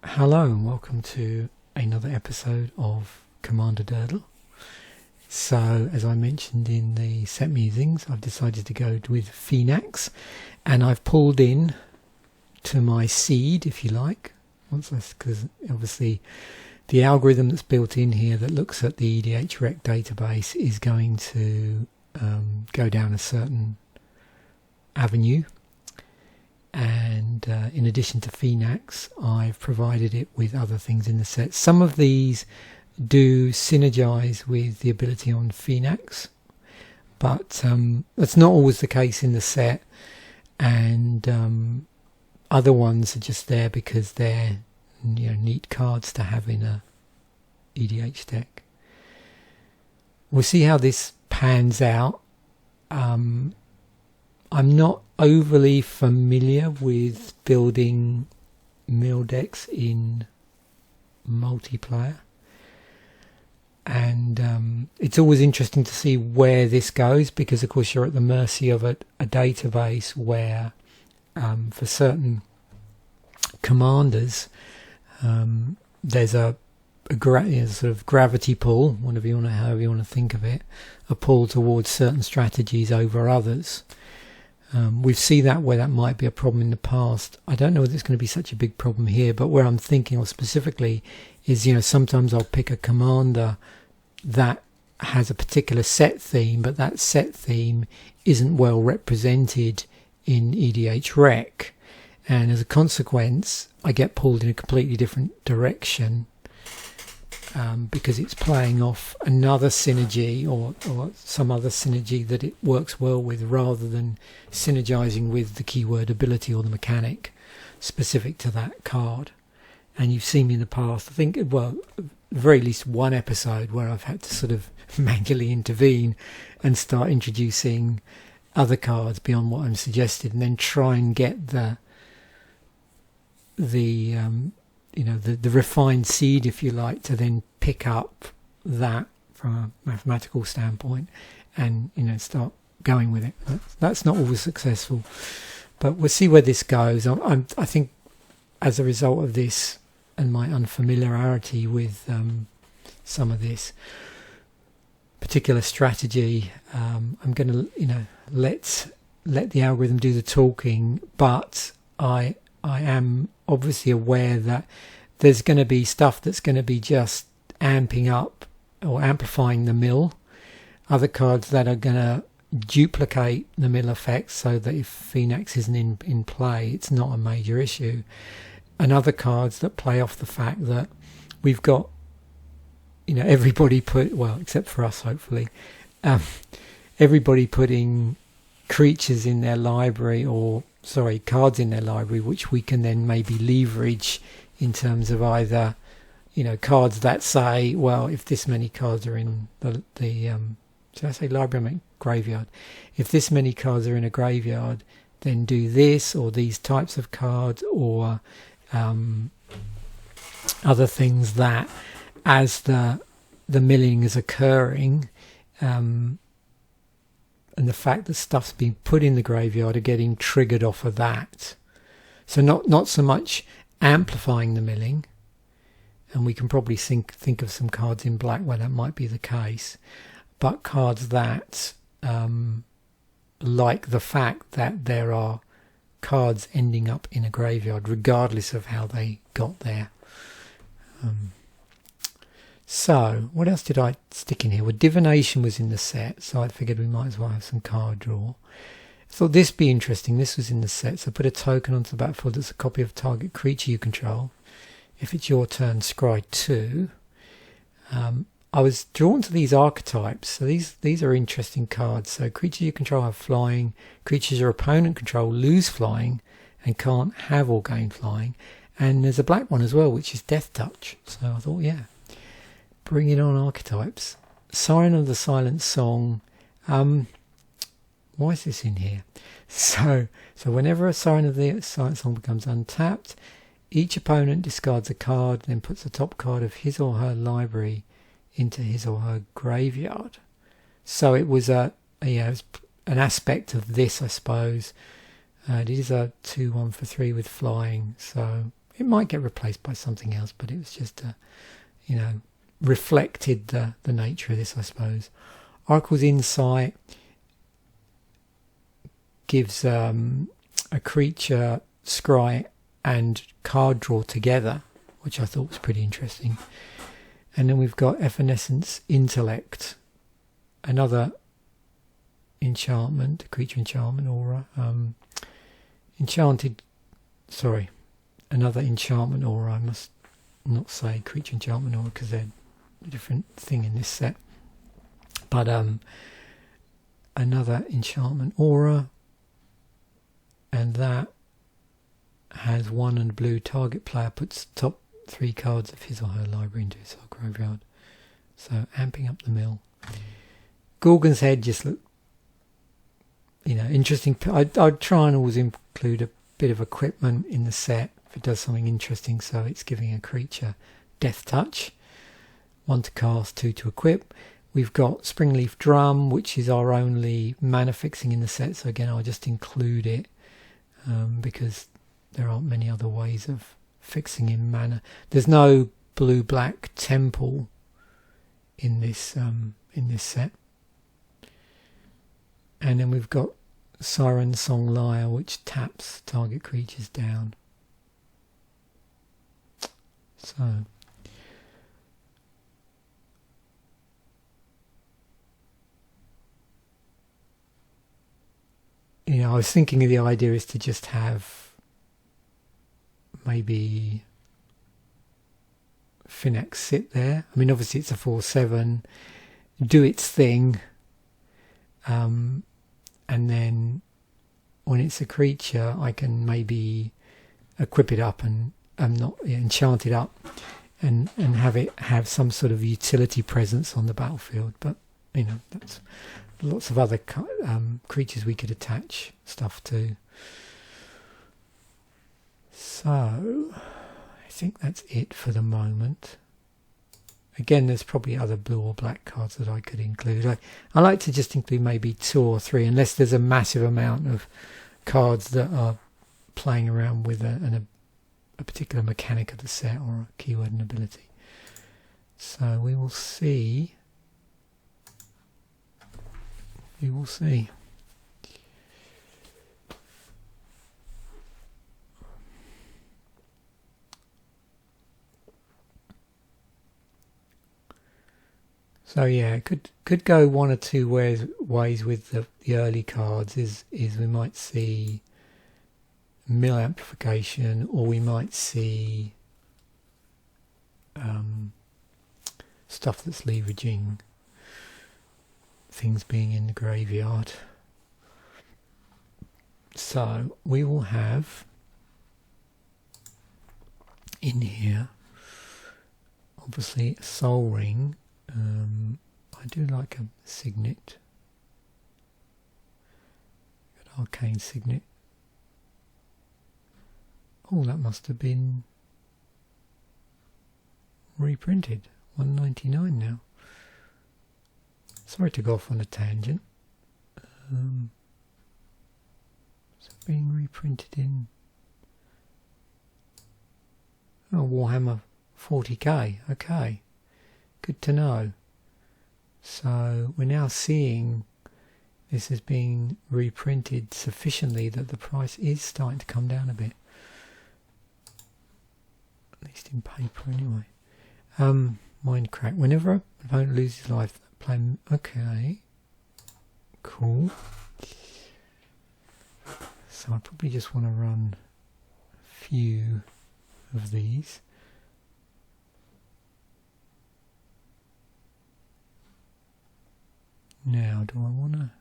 Hello and welcome to another episode of Commander Durdle. So, as I mentioned in the set musings, I've decided to go with Phenax, and I've pulled in to my seed, if you like, because obviously the algorithm that's built in here that looks at the EDHREC database is going to go down a certain avenue. And in addition to Phenax, I've provided it with other things in the set. Some of these do synergize with the ability on Phenax, but that's not always the case in the set, and other ones are just there because they're neat cards to have in a EDH deck. We'll see how this pans out. I'm not overly familiar with building mill decks in multiplayer, and it's always interesting to see where this goes, because of course you're at the mercy of a database where for certain commanders there's a sort of gravity pull, however you want to think of it, a pull towards certain strategies over others. We've seen that where that might be a problem in the past. I don't know whether it's going to be such a big problem here, but where I'm thinking of specifically is, sometimes I'll pick a commander that has a particular set theme, but that set theme isn't well represented in EDHREC, and as a consequence I get pulled in a completely different direction because it's playing off another synergy or some other synergy that it works well with, rather than synergizing with the keyword ability or the mechanic specific to that card. And you've seen me in the past, I think, well, at the very least one episode where I've had to sort of manually intervene and start introducing other cards beyond what I'm suggested, and then try and get the refined seed, if you like, to then pick up that from a mathematical standpoint and start going with it. That's not always successful, but we'll see where this goes. I think as a result of this and my unfamiliarity with some of this particular strategy, I'm going to let the algorithm do the talking, but I am obviously aware that there's going to be stuff that's going to be just amping up or amplifying the mill, other cards that are going to duplicate the mill effect so that if Phenax isn't in play, it's not a major issue, and other cards that play off the fact that we've got everybody except for us hopefully, everybody putting creatures in their library, cards in their library, which we can then maybe leverage in terms of either cards that say, well, if this many cards are in the should I say library, I mean graveyard, if this many cards are in a graveyard, then do this, or these types of cards, or other things that as the milling is occurring, and the fact that stuff's being put in the graveyard are getting triggered off of that. So not so much amplifying the milling, and we can probably think of some cards in black where that might be the case, but cards that like the fact that there are cards ending up in a graveyard regardless of how they got there. So, what else did I stick in here? Well, Divination was in the set, so I figured we might as well have some card draw. I thought this would be interesting. This was in the set, so put a token onto the battlefield that's a copy of a target creature you control. If it's your turn, scry 2. I was drawn to these archetypes, so these are interesting cards. So creatures you control have flying, creatures your opponent control lose flying and can't have or gain flying, and there's a black one as well, which is Death Touch. So I thought, yeah, bring it on, archetypes. Siren of the Silent Song. Why is this in here? So whenever a Siren of the Silent Song becomes untapped, each opponent discards a card, then puts the top card of his or her library into his or her graveyard. So it was it was an aspect of this, I suppose. It is a 2-1 for 3 with flying, so It might get replaced by something else, but it was just you know, reflected the nature of this, I suppose. Oracle's Insight gives a creature, scry and card draw together, which I thought was pretty interesting. And then we've got Evanescent Intellect, another enchantment, creature enchantment aura. Another enchantment aura. I must not say creature enchantment aura because they're a different thing in this set. But another enchantment aura, and that has 1 and blue. Target player puts top 3 cards of his or her library into his graveyard. So amping up the mill. Gorgon's Head just looked, you know, interesting. I'd try and always include a bit of equipment in the set if it does something interesting. So it's giving a creature Death Touch, 1 to cast, 2 to equip. We've got Springleaf Drum, which is our only mana fixing in the set. So again, I'll just include it because there aren't many other ways of fixing in mana. There's no blue-black temple in this set. And then we've got Siren Song Lyre, which taps target creatures down. So you know, I was thinking the idea is to just have maybe Phenax sit there. I mean, obviously it's a 4/7, do its thing, and then when it's a creature, I can maybe equip it up and enchant it up, and have it have some sort of utility presence on the battlefield. But you know, that's lots of other creatures we could attach stuff to. So I think that's it for the moment. Again, there's probably other blue or black cards that I could include. I like to just include maybe 2 or 3, unless there's a massive amount of cards that are playing around with a particular mechanic of the set or a keyword and ability. So we will see. We will see. So yeah, it could go 1 or 2 ways with the early cards. Is we might see mill amplification, or we might see stuff that's leveraging things being in the graveyard. So we will have in here obviously a Soul Ring. I do like a Signet, an Arcane Signet. Oh, that must have been reprinted. $1.99 now. Sorry to go off on a tangent. It's being reprinted in Warhammer 40k. Okay, good to know. So we're now seeing this has been reprinted sufficiently that the price is starting to come down a bit, at least in paper anyway. Mind Crack. Whenever an opponent loses life, play. Okay, cool. So I probably just want to run a few of these. Now, do I want to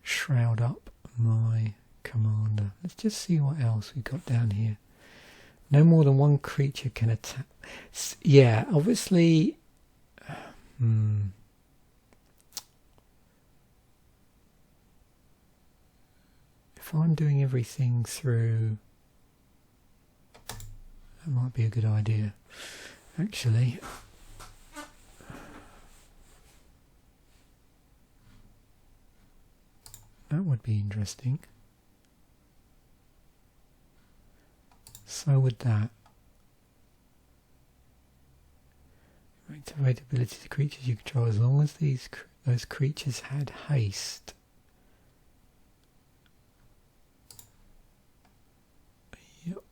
shroud up my commander? Let's just see what else we've got down here. No more than 1 creature can attack. Yeah, obviously. If I'm doing everything through, that might be a good idea, actually. That would be interesting. So would that. Activate ability to creatures you control as long as those creatures had haste. Yep.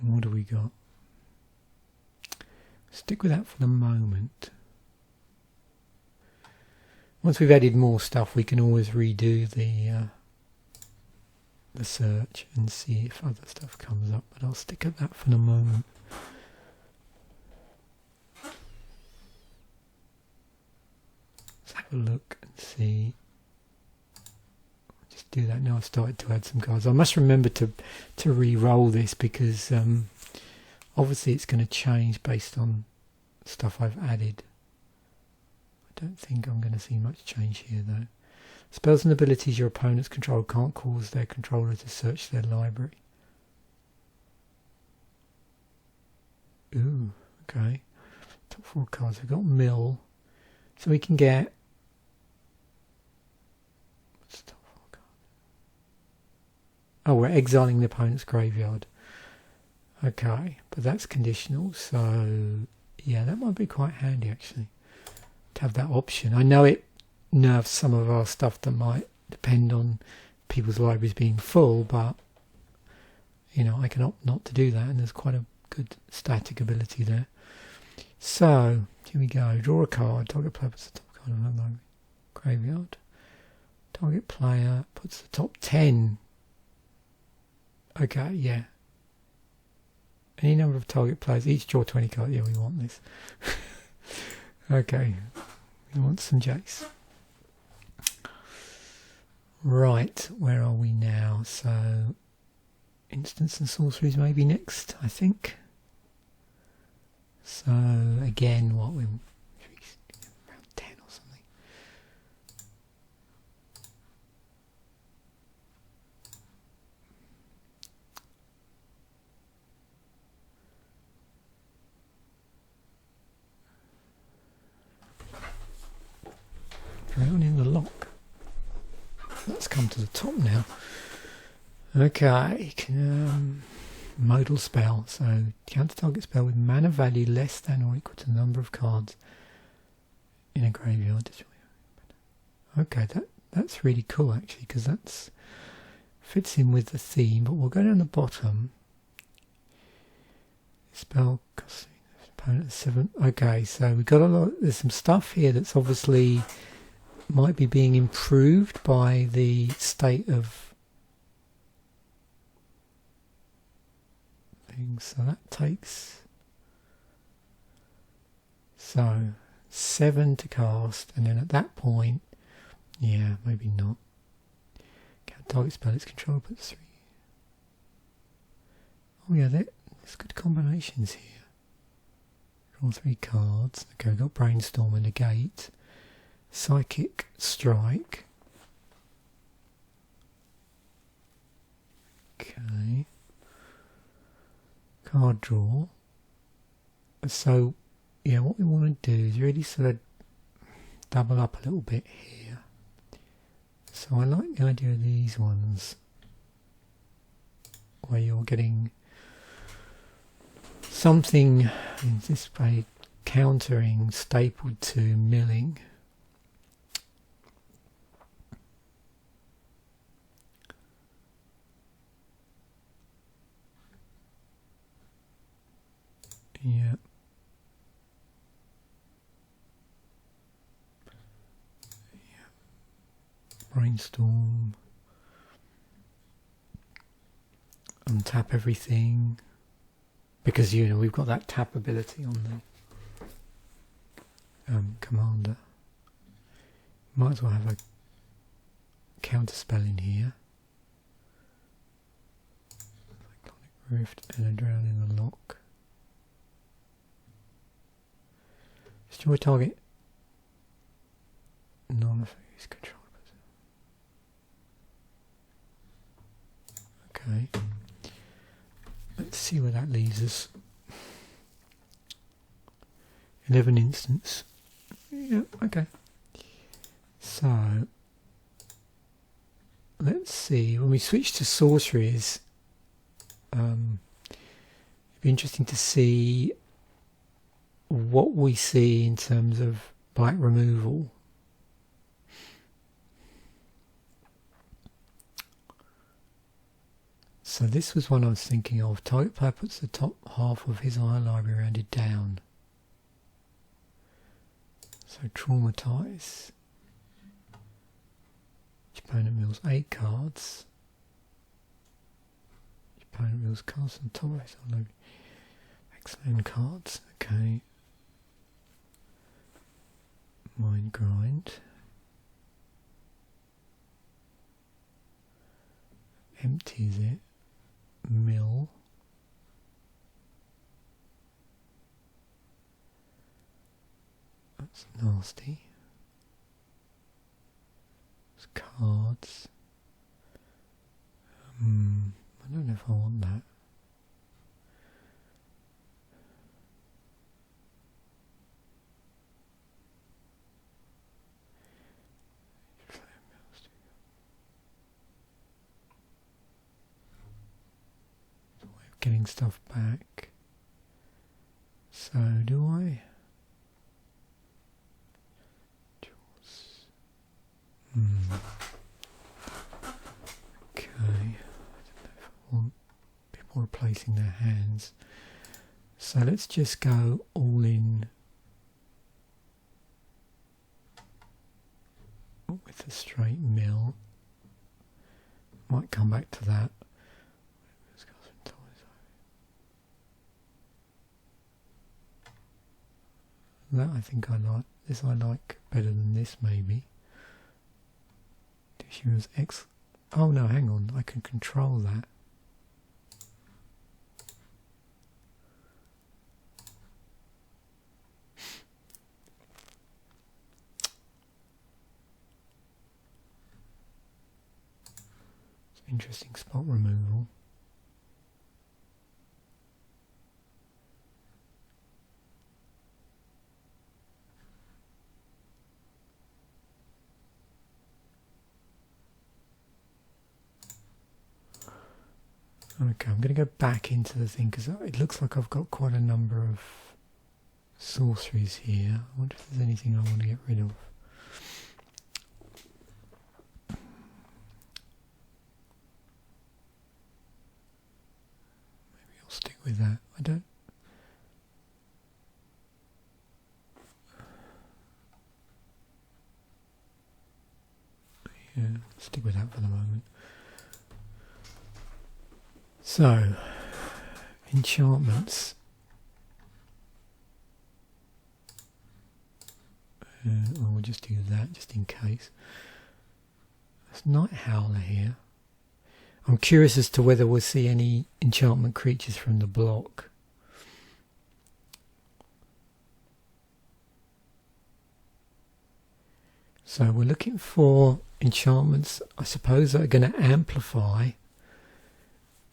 What do we got? Stick with that for the moment. Once we've added more stuff, we can always redo the search and see if other stuff comes up. But I'll stick at that for the moment. Let's have a look and see. Just do that now. I've started to add some cards. I must remember to re-roll this because obviously it's going to change based on stuff I've added. I don't think I'm going to see much change here though. Spells and abilities your opponents control can't cause their controller to search their library. Ooh, okay. Top 4 cards. We've got Mill. So we can get... What's the top 4 card? Oh, we're exiling the opponent's graveyard. Okay, but that's conditional, so yeah, that might be quite handy actually to have that option. I know it nerves some of our stuff that might depend on people's libraries being full, but you know, I can opt not to do that, and there's quite a good static ability there. So here we go. Draw a card. Target player puts the top card of that library graveyard. Target player puts the top 10. Okay, yeah. Any number of target players, each draw 20 cards. Yeah, we want this. Okay, we want some Jace. Right, where are we now? So, instants and sorceries maybe next, I think. So, again, what we... around 10 or something. Down in the Loch. Let's come to the top now. Okay, modal spell. So counter target spell with mana value less than or equal to the number of cards in a graveyard. Okay, that's really cool actually, because that's fits in with the theme. But we'll go down the bottom. Spell costing opponent 7. Okay, so we've got a lot. There's some stuff here that's obviously might be being improved by the state of things. So that takes 7 to cast, and then at that point, yeah, maybe not. Can't target spell its control, but 3. Oh yeah, there's good combinations here. Draw 3 cards. Okay, we've got Brainstorm and Negate. Psychic Strike. Okay. Card draw. So, yeah, what we want to do is really sort of double up a little bit here. So I like the idea of these ones where you're getting something in this way countering stapled to milling. Yeah. Brainstorm. Untap everything. Because, you know, we've got that tap ability on the commander. Might as well have a counterspell in here. Cyclonic Rift and a drown in the Loch. Destroy target non-effective control. Okay. Let's see where that leaves us. 11 instants. Yeah, okay. So, let's see. When we switch to sorceries, it'd be interesting to see what we see in terms of black removal. So this was one I was thinking of. Target player puts the top half of his or her library rounded down. So traumatize. Each opponent mills 8 cards. Each opponent mills cards on top of his or her library. Excellent cards. Okay. Mind grind. Empties it. Mill. That's nasty. It's cards. I don't know if I want that. Getting stuff back. So do I? Okay. I don't know if I want people replacing their hands. So let's just go all in with a straight mill. Might come back to that. That I think I like. This I like better than this maybe. She was X. Oh no, hang on. I can control that. It's interesting spot removal. Okay, I'm going to go back into the thing because it looks like I've got quite a number of sorceries here. I wonder if there's anything I want to get rid of. Maybe I'll stick with that. I don't... Yeah, stick with that for the moment. So, enchantments. We'll just do that just in case. There's Night Howler here. I'm curious as to whether we'll see any enchantment creatures from the block. So we're looking for enchantments, I suppose, that are going to amplify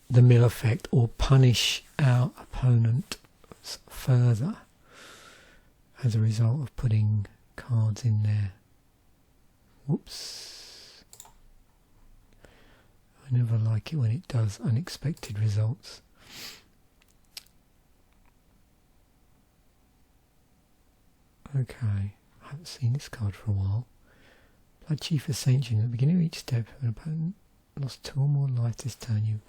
the mill effect or punish our opponent further as a result of putting cards in there. Whoops. I never like it when it does unexpected results. Okay, I haven't seen this card for a while. Bloodchief Ascension. At the beginning of each step, if an opponent lost 2 or more life this turn,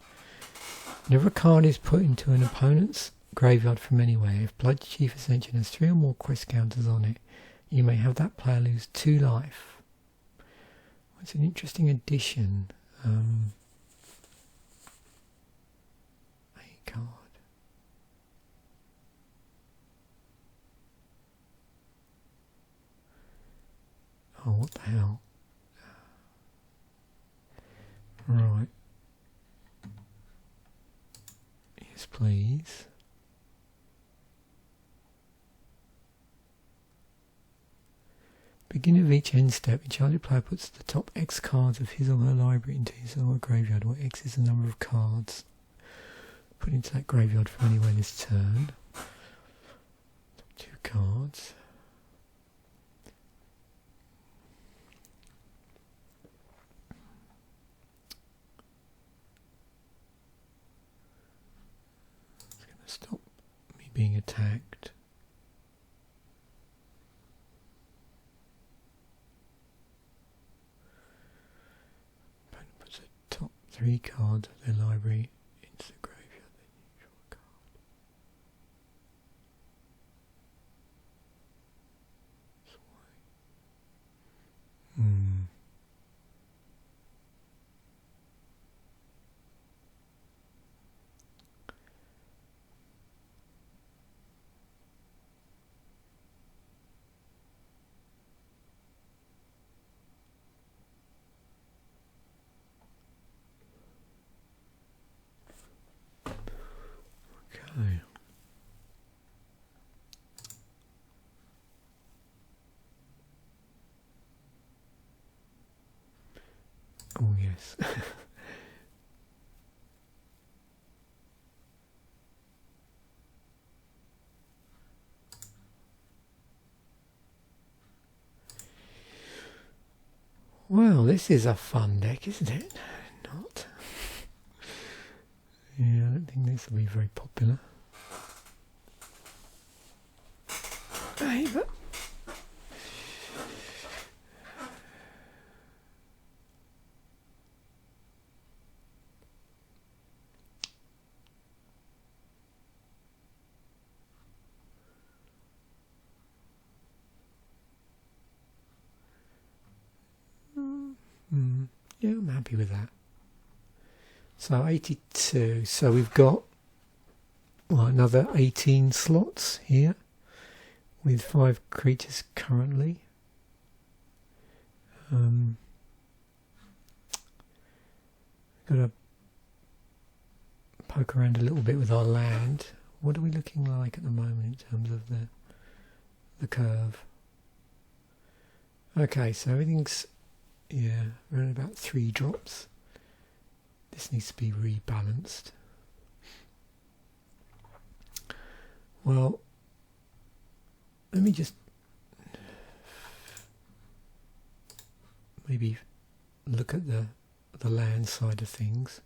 whenever a card is put into an opponent's graveyard from anywhere, if Bloodchief Ascension has 3 or more quest counters on it, you may have that player lose 2 life. It's an interesting addition. A card. Oh, what the hell? Right. Yes, please. Beginning of each end step, enchanted player puts the top X cards of his or her library into his or her graveyard, where X is the number of cards put into that graveyard from anywhere this turn. 2 cards. It's going to stop me being attacked. Opponent puts the top 3 cards of their library into the graveyard, then you draw a card. Okay. Oh yes. Well, this is a fun deck, isn't it? Not. Yeah, I don't think this will be very popular. Hey, but yeah, I'm happy with that. So 82. So we've got another 18 slots here with 5 creatures currently. Got to poke around a little bit with our land. What are we looking like at the moment in terms of the curve? Okay, so everything's around about 3 drops. This needs to be rebalanced. Well, let me just maybe look at the land side of things.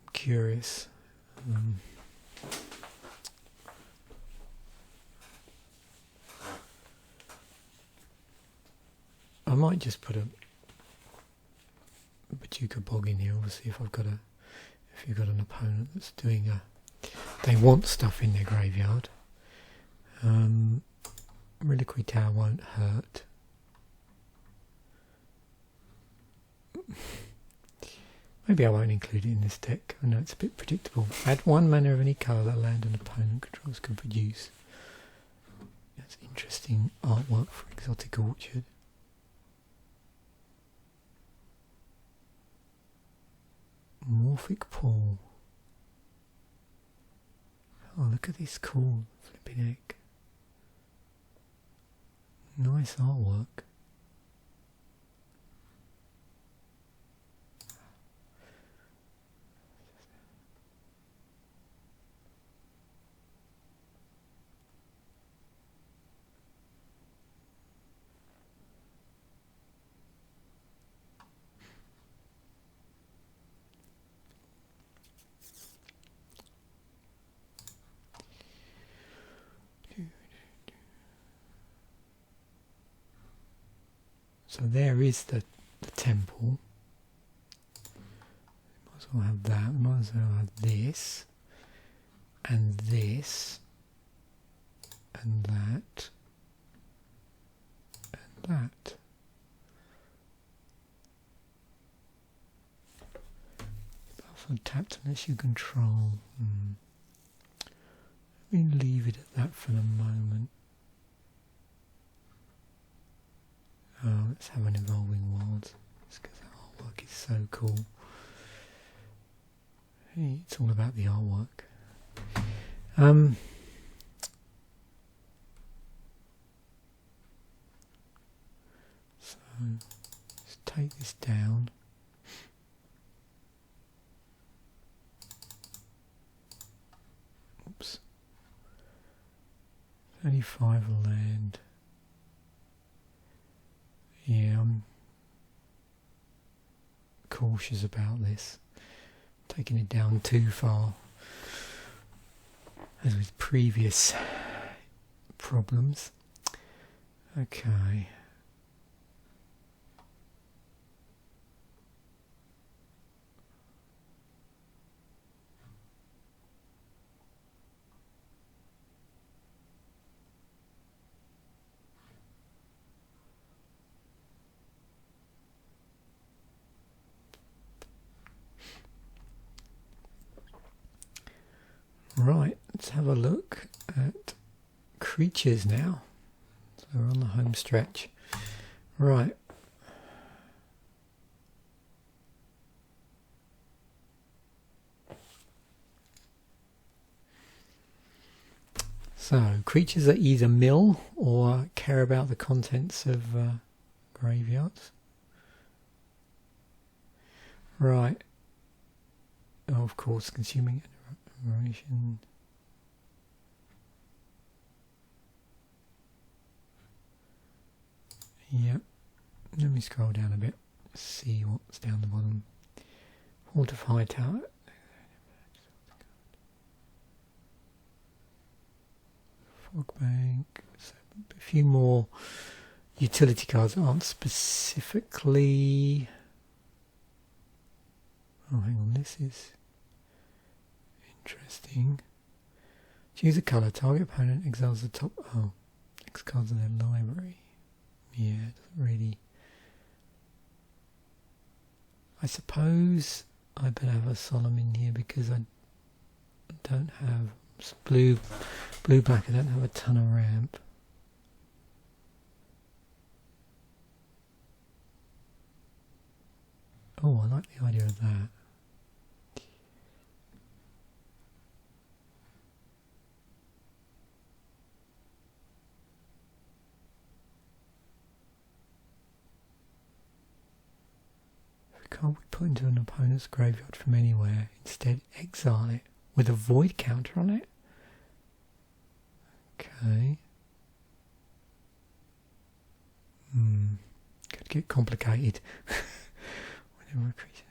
I'm curious. I might just put a Bojuka Bog in here. Obviously, if you've got an opponent that's doing they want stuff in their graveyard. Reliquary Tower won't hurt. Maybe I won't include it in this deck. I know it's a bit predictable. Add 1 mana of any colour that land an opponent controls can produce. That's interesting artwork for Exotic Orchard. Morphic Pool. Oh, look at this cool flipping egg. Nice artwork. So there is the temple. Might as well have that. Might as well have this, and this, and that, and that. Often tapped unless you control. Let me leave it at that for the moment. Oh, let's have an Evolving Wilds. Just because that artwork is so cool. Hey, it's all about the artwork. So let's take this down. Only 5 land. Yeah, I'm cautious about this. Taking it down too far. As with previous problems. Okay. Right, let's have a look at creatures now. So we're on the home stretch. Right. So, creatures that either mill or care about the contents of graveyards. Right. Oh, of course, Consuming Aberration. Yep. Let me scroll down a bit. See what's down the bottom. Fortify Tower. Fog Bank. So a few more utility cards that aren't specifically. Oh, hang on. This is interesting. Choose a colour. Target opponent exiles the top. Oh, X cards in their library. Yeah, it doesn't really. I suppose I better have a solemn in here because I don't have blue black. I don't have a ton of ramp. Oh, I like the idea of that. Can't we put into an opponent's graveyard from anywhere? Instead, exile it with a void counter on it. Okay. Could get complicated. Whenever a creature.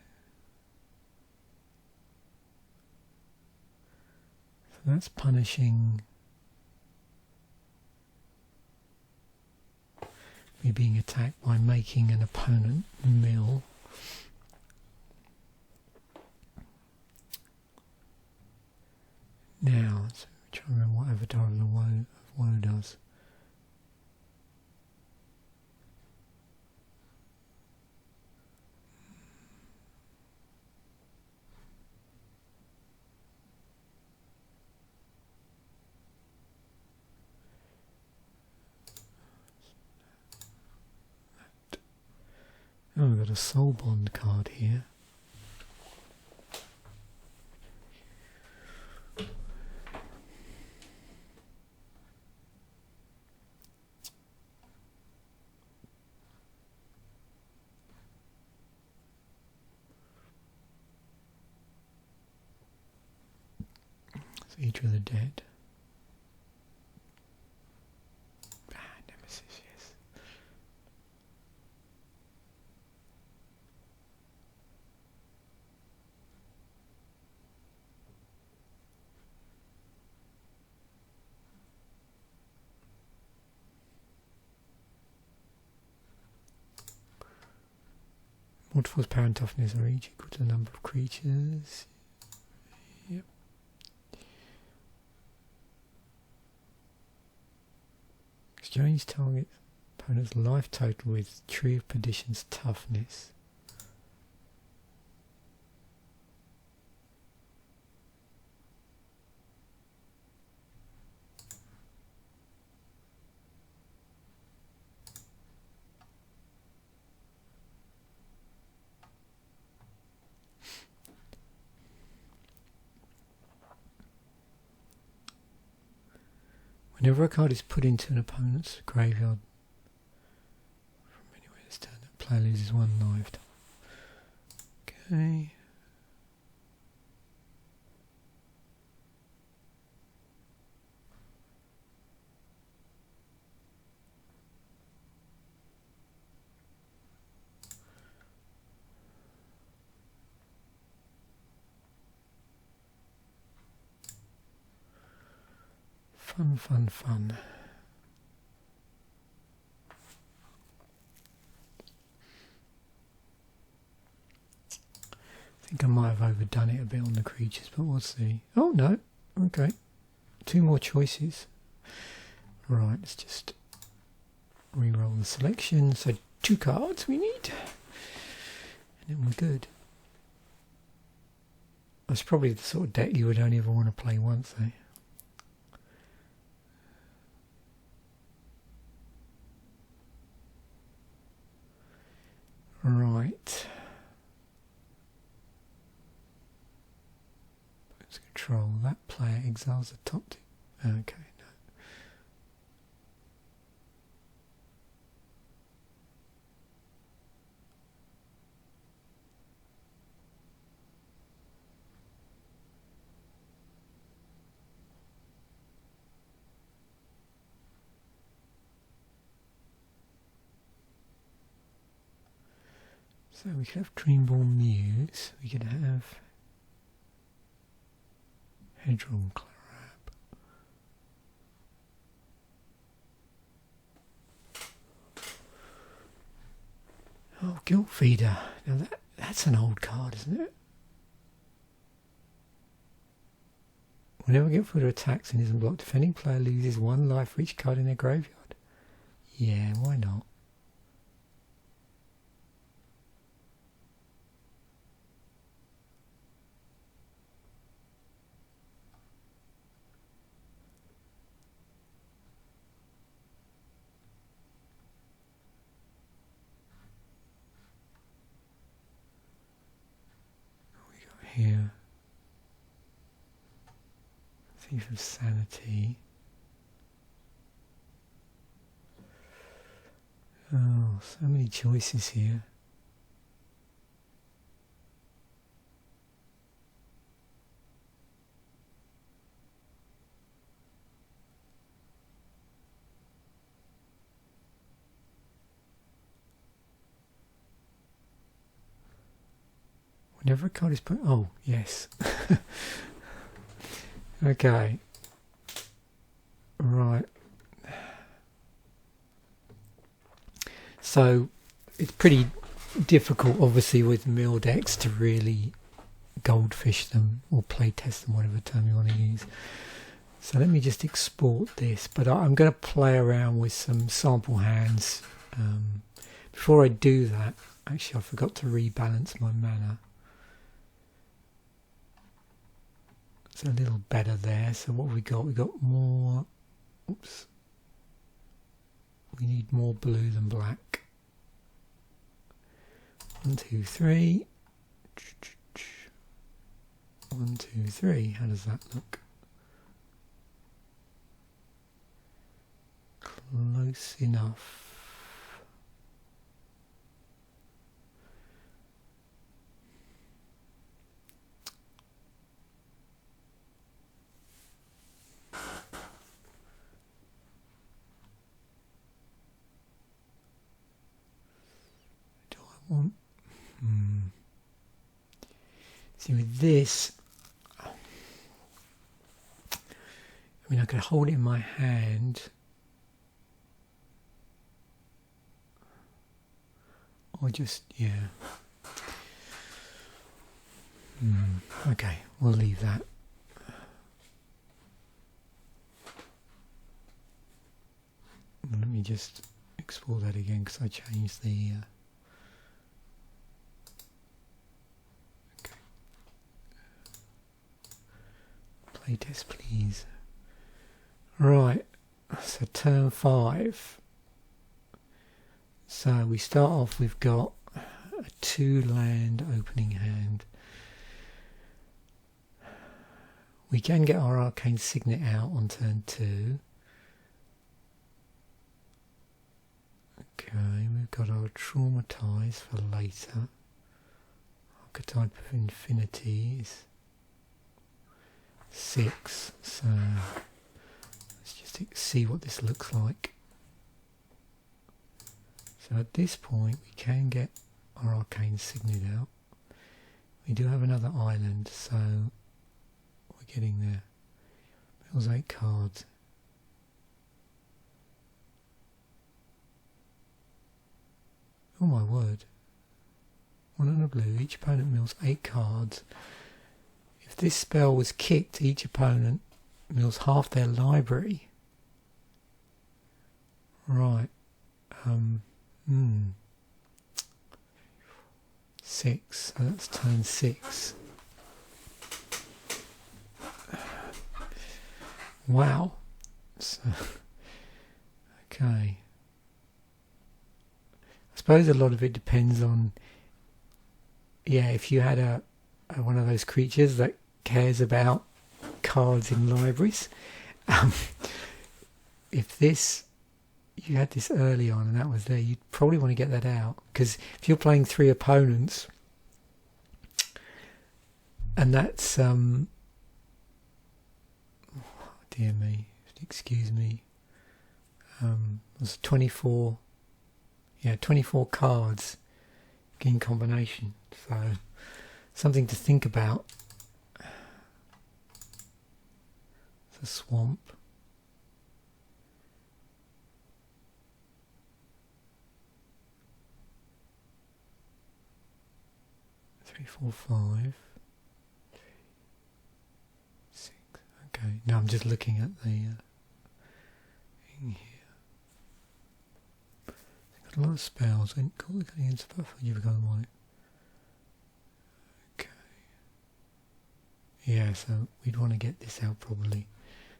So that's punishing me being attacked by making an opponent mill. Now, so try to remember what Avatar of Woe does. Oh, we've got a Soul Bond card here. Each of the Dead. Nemesis, yes. Mortal power and toughness are each equal to the number of creatures. Yep. Exchange target opponent's life total with Tree of Perdition's toughness. Whenever a card is put into an opponent's graveyard from anywhere this turn, the player loses 1 life. Okay. Fun, fun, fun. I think I might have overdone it a bit on the creatures, but we'll see. Oh no, okay. 2 more choices. Right, let's just re-roll the selection. So 2 cards we need. And then we're good. That's probably the sort of deck you would only ever want to play once, eh? Right. Let's control that player exiles the top 2. Okay, no. So we could have Dreamborn Muse, we could have Hedron Crab. Oh, Guiltfeeder. Now that's an old card, isn't it? Whenever Guiltfeeder attacks and isn't blocked, defending player loses 1 life for each card in their graveyard. Yeah, why not? Here, Thief of Sanity. Oh, so many choices here. Whenever a card is put... Oh, yes. Okay. Right. So, it's pretty difficult, obviously, with mill decks to really goldfish them or play test them, whatever term you want to use. So let me just export this. But I'm going to play around with some sample hands. Before I do that, actually I forgot to rebalance my mana. It's a little better there. So what have we got? We got more. Oops. We need more blue than black. 1, 2, 3. 1, 2, 3. How does that look? Close enough. See, with this, I mean, I could hold it in my hand, or just, yeah. Okay, we'll leave that. Let me just explore that again because I changed the. Playtest, please. Right, so turn 5. So we start off, we've got a 2 land opening hand. We can get our Arcane Signet out on turn 2. Okay, we've got our Traumatize for later. Archetype of Infinity is 6, so let's just see what this looks like. So at this point we can get our Arcane Signet out. We do have another island, so we're getting there. Mills 8 cards. Oh my word. 1 and a blue, each opponent mills 8 cards. If this spell was kicked, each opponent mills half their library. Right. 6, so that's turn 6. Wow. So, okay. I suppose a lot of it depends on, yeah, if you had a one of those creatures that cares about cards in libraries. If you had this early on and that was there, you'd probably want to get that out, because if you're playing 3 opponents and that's oh dear me, excuse me, was 24 cards in combination, so something to think about. It's a swamp. 3, 4, 5, 6. Okay, now I'm just looking at the thing here. Got a lot of spells. And call the cunning stuff. You've got one. Okay. Yeah, so we'd want to get this out probably.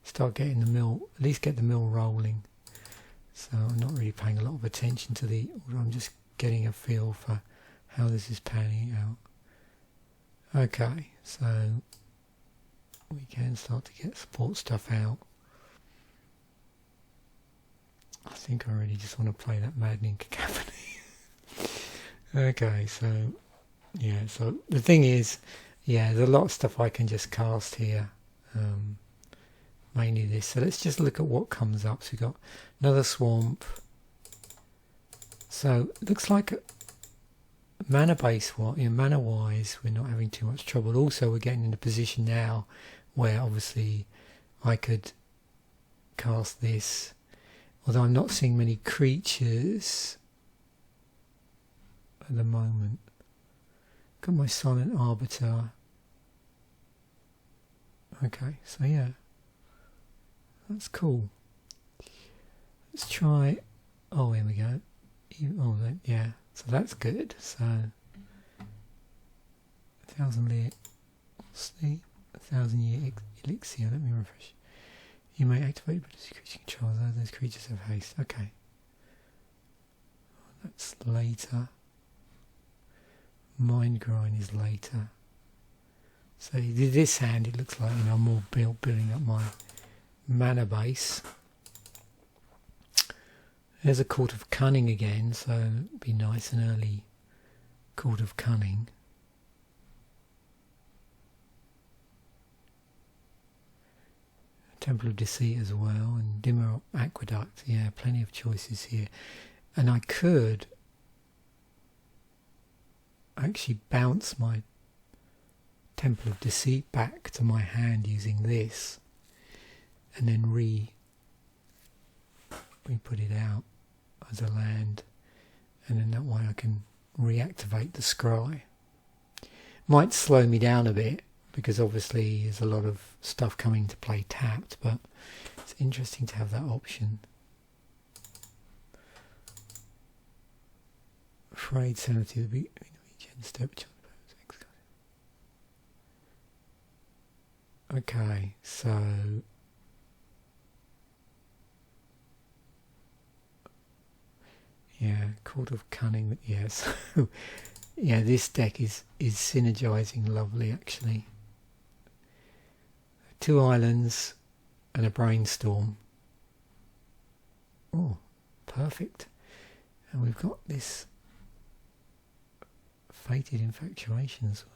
Start getting the mill. At least get the mill rolling. So I'm not really paying a lot of attention to the order. I'm just getting a feel for how this is panning out. Okay, so we can start to get support stuff out. I think I really just want to play that Maddening Cacophony. Okay, so yeah, so the thing is, yeah, there's a lot of stuff I can just cast here. Mainly this. So let's just look at what comes up. So we've got another swamp. So it looks like mana base, mana wise, we're not having too much trouble. Also, we're getting in a position now where obviously I could cast this, although I'm not seeing many creatures at the moment. Got my Silent Arbiter. Okay, so yeah, that's cool. Let's try. Oh, here we go. Oh, yeah. So that's good. So 1,000 1,000-year elixir. Let me refresh. You may activate but creature controls. Those creatures have haste. Okay. That's later. Mind grind is later. So this hand, it looks like, I'm more building up my mana base. There's a Court of Cunning again, so it'd be nice and early Court of Cunning. Temple of Deceit as well, and Dimir Aqueduct. Yeah, plenty of choices here. And I could actually bounce my Temple of Deceit back to my hand using this, and then put it out as a land, and then that way I can reactivate the scry. Might slow me down a bit because obviously there's a lot of stuff coming to play tapped, but it's interesting to have that option. Frayed Sanity would be okay, so yeah, Court of Cunning, yes. Yeah, this deck is synergizing lovely actually. 2 islands and a Brainstorm. Oh, perfect. And we've got this Fated Infatuation as well.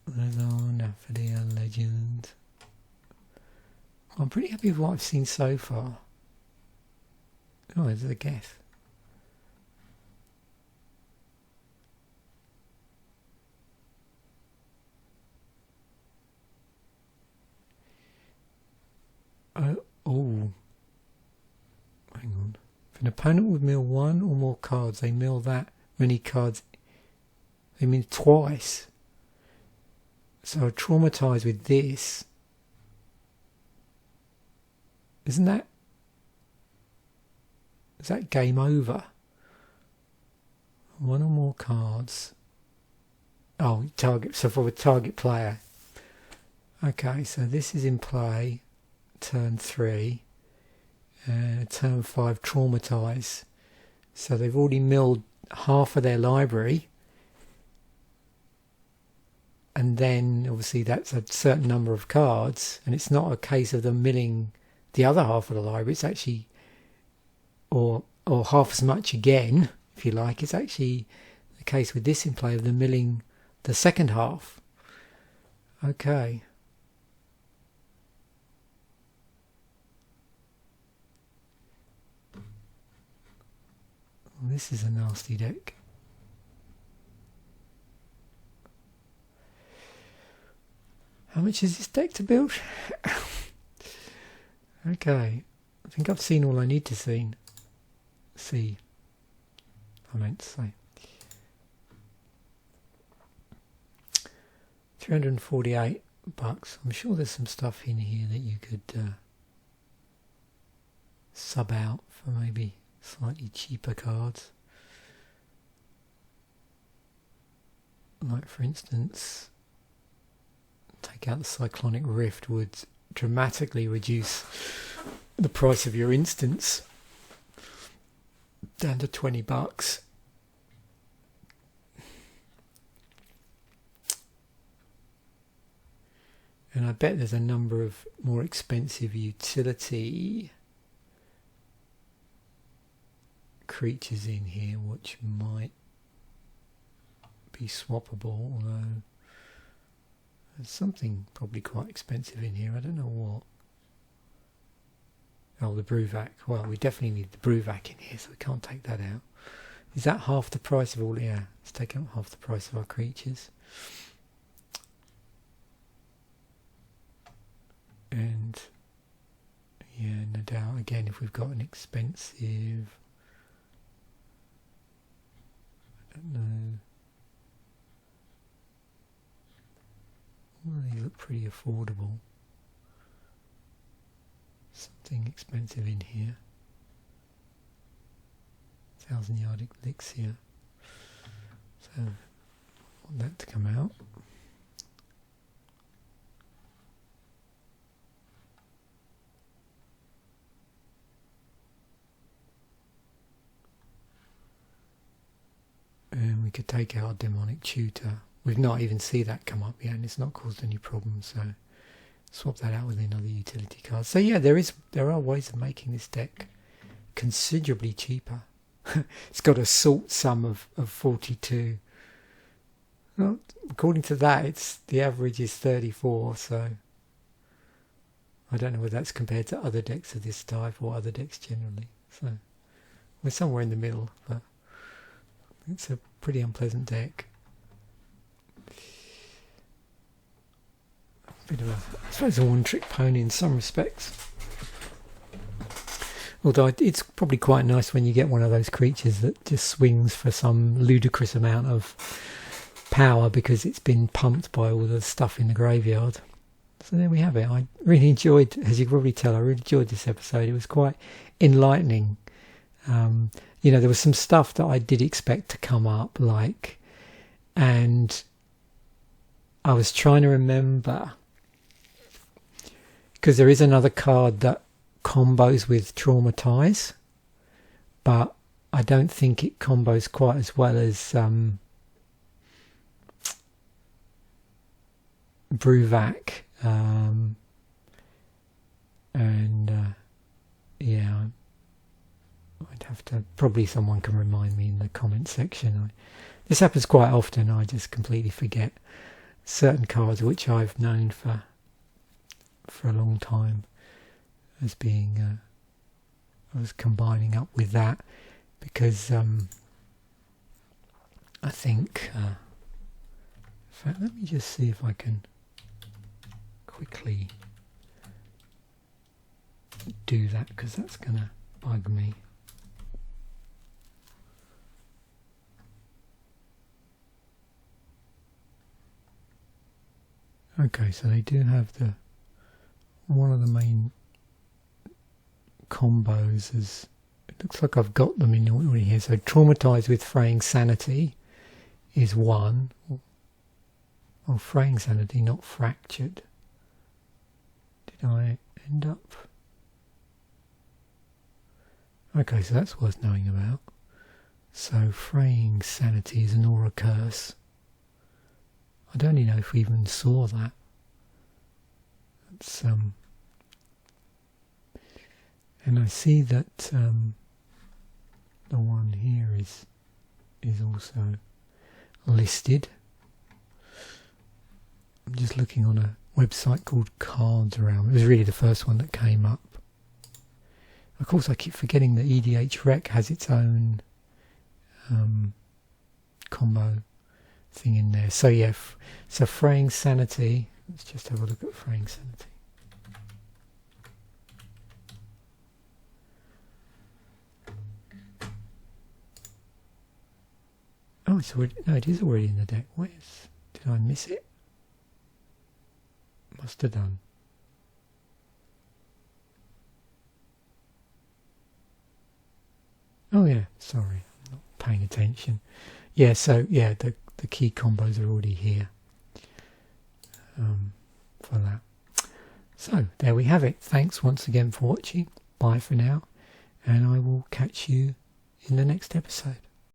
There's our Naphalia Legend. I'm pretty happy with what I've seen so far. Oh, there's the Geth. Oh, hang on. If an opponent would mill one or more cards, they mill that many cards. They mill twice. So traumatized with this. Isn't that? Is that game over? One or more cards. Oh, target. So for a target player. Okay, so this is in play. Turn 3. Turn 5, traumatize. So they've already milled half of their library. And then obviously that's a certain number of cards. And it's not a case of them milling the other half of the library. It's actually, or half as much again, if you like. It's actually the case with this in play of them milling the second half. Okay. Well, this is a nasty deck. How much is this deck to build? Okay. I think I've seen all I need to see. I meant to say. 348 bucks. I'm sure there's some stuff in here that you could sub out for maybe slightly cheaper cards. Like for instance, take out the Cyclonic Rift would dramatically reduce the price of your instance down to 20 bucks. And I bet there's a number of more expensive utility creatures in here which might be swappable, although there's something probably quite expensive in here. I don't know what. Oh, the Bruvac. Well, we definitely need the Bruvac in here, so we can't take that out. Is that half the price of all? Yeah, let's take out half the price of our creatures. And yeah, no doubt, again, if we've got an expensive, I don't know, well, they look pretty affordable. Something expensive in here. 1,000-yard elixir. So, I want that to come out. And we could take out Demonic Tutor. We've not even seen that come up yet, and it's not caused any problems, so swap that out with another utility card. So yeah, there are ways of making this deck considerably cheaper. It's got a salt sum of 42. Well, according to that, the average is 34, so I don't know whether that's compared to other decks of this type or other decks generally. So we're somewhere in the middle, but it's a pretty unpleasant deck. Bit of I suppose a one-trick pony in some respects. Although it's probably quite nice when you get one of those creatures that just swings for some ludicrous amount of power because it's been pumped by all the stuff in the graveyard. So there we have it. I really enjoyed, as you can probably tell, I really enjoyed this episode. It was quite enlightening. You know, there was some stuff that I did expect to come up, and I was trying to remember, because there is another card that combos with Traumatize, but I don't think it combos quite as well as Bruvac, yeah, I'd have to, probably someone can remind me in the comment section. This happens quite often. I just completely forget certain cards which I've known for a long time as being I was combining up with that because I think in fact, let me just see if I can quickly do that, because that's gonna bug me. Okay, so they do have the one of the main combos is, it looks like I've got them in already here. So Traumatized with Fraying Sanity is one. Oh, Fraying Sanity, not Fractured. Did I end up? Okay, so that's worth knowing about. So Fraying Sanity is an aura curse. I don't even know if we even saw that. That's and I see that the one here is also listed. I'm just looking on a website called Cards Realm. It was really the first one that came up. Of course, I keep forgetting that EDH Rec has its own combo thing in there. So yeah, so Fraying Sanity. Let's just have a look at Fraying Sanity. Oh, it's already, no, it is already in the deck. Did I miss it? Must have done. Oh yeah, sorry, I'm not paying attention. Yeah, so yeah, the key combos are already here for that. So there we have it. Thanks once again for watching. Bye for now, and I will catch you in the next episode.